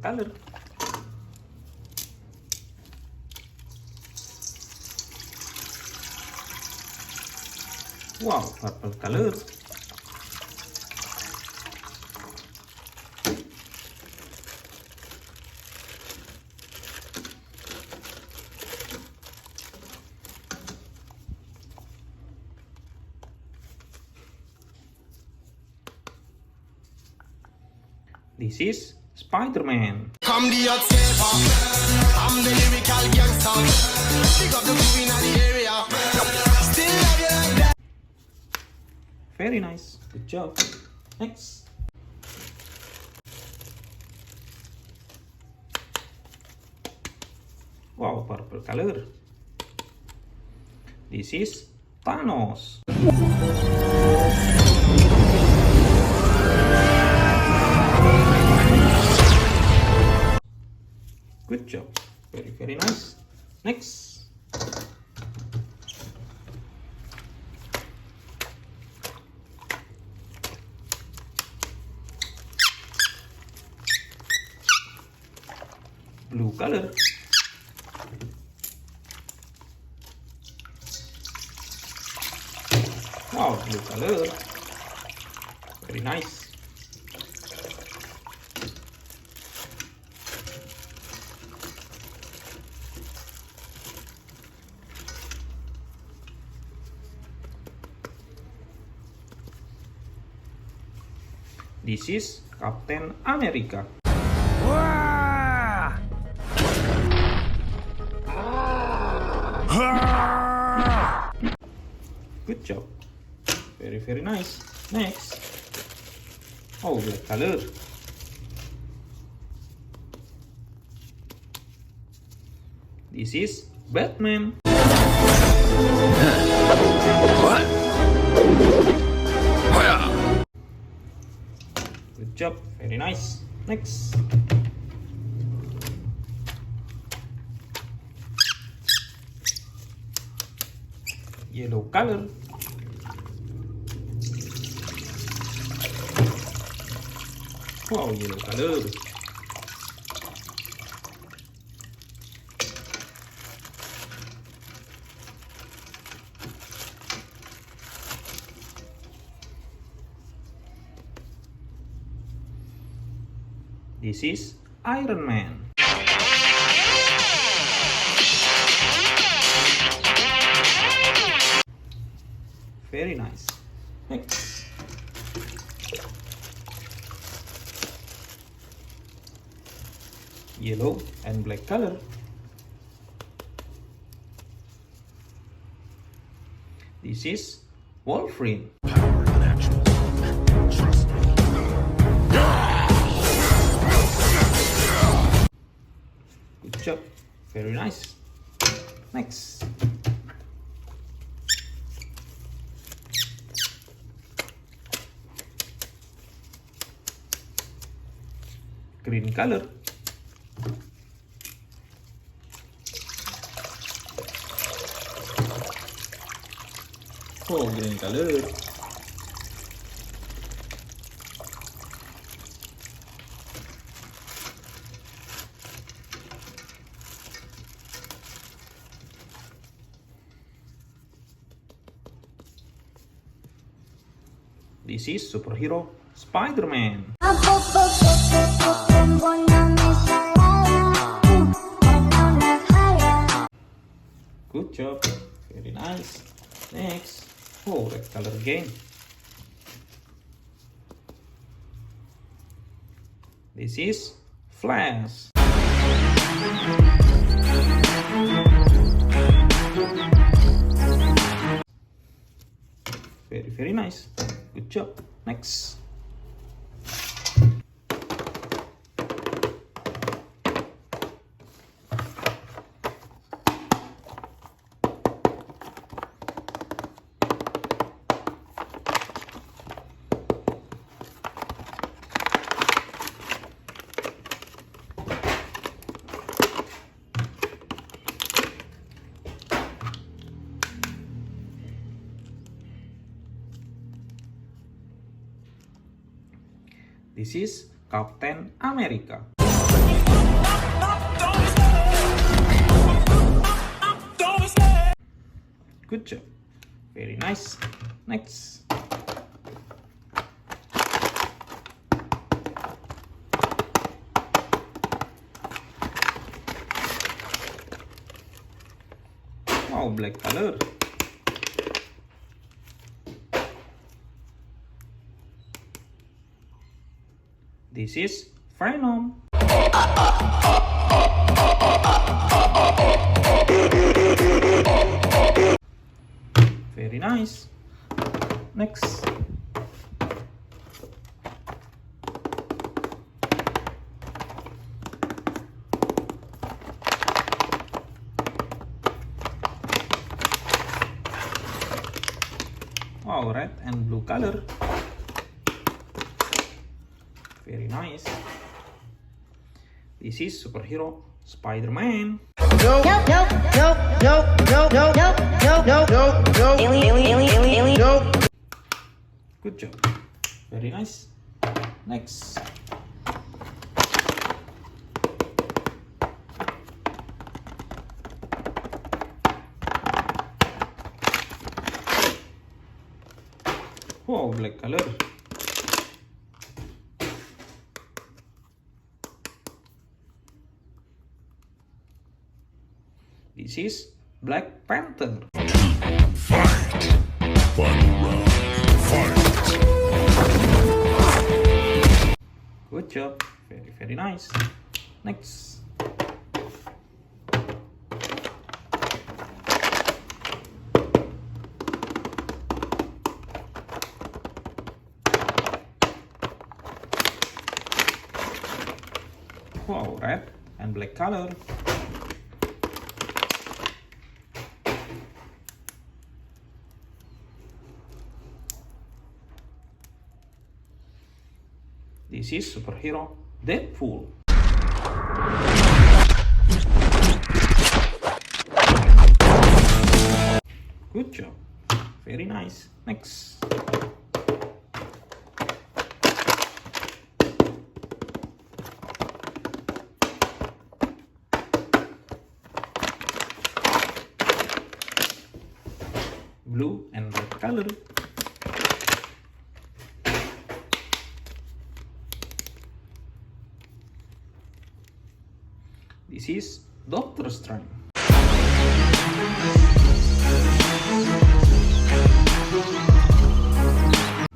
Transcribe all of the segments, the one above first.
color. Wow, purple color. This is Spiderman. Come the hot saver. I'm the lyrical gangster. Pick up the crew in the area. Still love you like that. Very nice. Good job. Next. Wow, purple color. This is Thanos. Good job. Very nice. Next. Blue color. Wow, blue color. Very nice. This is Captain America. Good job. Very nice. Next. Oh, black color. This is Batman. What? Good job. Very nice. Next. Yellow color. Wow, yellow color. This is Iron Man. Very nice. Next. Yellow and black color. This is Wolverine. Power in action. Trust me. Good job. Very nice. Next. Green color. Oh, green color. This is superhero Spiderman. Good job. Very nice. Next. Oh, red color again. This is Flash. Very nice. Good job. Next. This is Captain America. Good job. Very nice. Next. Wow, black color. This is Venom. Very nice. Next. Wow, red and blue color. Very nice. This is superhero Spiderman. No, no, no, no, no, no, no, no, no, no, no, alien, no. Good job. Very nice. Next. Wow, black color. This is Black Panther. Fight! Final round. Fight! Good job. Very, very nice. Next. Wow, red and black color. This is superhero Deadpool. Good job. Very nice. Next. Blue and red color. This is Doctor Strange.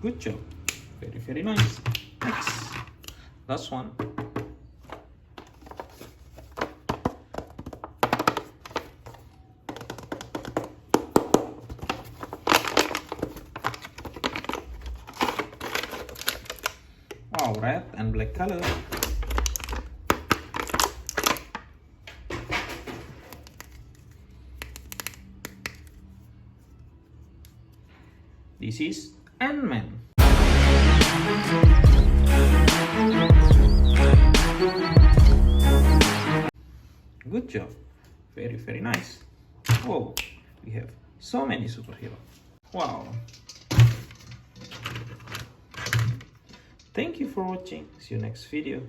Good job. Very, very nice. Next. Last one. Wow, red and black color. This is Antman. Good job. Very, very nice. Oh, we have so many superheroes. Wow. Thank you for watching. See you next video.